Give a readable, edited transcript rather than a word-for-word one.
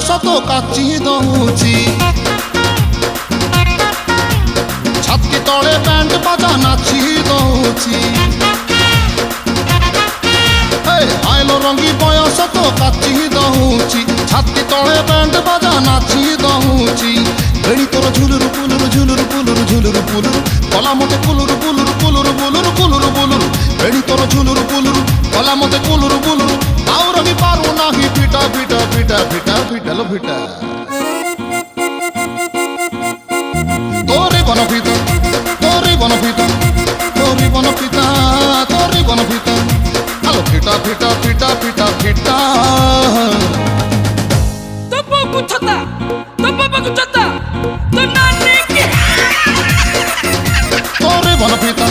ତ କାଚି ଦଉଛି ଛାତି ତଳେ ବ୍ୟାଣ୍ଡ ବାଜା ନାଚି ଦଉଛି ଆଇଲ ରଙ୍ଗୀ ବୟସ ତ କାଚି ଦଉଛି ଛାତି ତଳେ ବ୍ୟାଣ୍ଡ ବାଜା ନାଚି ଦଉଛି ବେଣୀ ତୋର ଝୁଲୁରୁ ପୁଲୁରୁ ଝୁଲୁରୁ ପୁଲୁରୁ ଝୁଲୁରୁ ପୁଲୁରୁ କଲା ମତେ କୁଲୁରୁ କୁଲୁରୁ କୁଲୁରୁ ବୁଲୁରୁ କୁଲୁରୁ ବୁଲୁରୁ ବେଣୀ ତୋର ଝୁଲୁରୁ ପୁଲୁରୁ କଲା ମତେ କୁଲୁରୁ ବୁଲୁରୁ ଆଉ ରହି ପାରୁ ନାହିଁ ଫିଟା ଫିଟା ଫିଟା ଫିଟା ଫିଟାଲ ଫିଟା তোরে বনপিতা তোরে বনপিতা তোরে বনপিতা তোরে বনপিতা আলো ফিটা ফিটা ফিটা ফিটা ফিটা তো বাবু ছতা তো বাবু ছতা তো নানি কি তোরে বনপিতা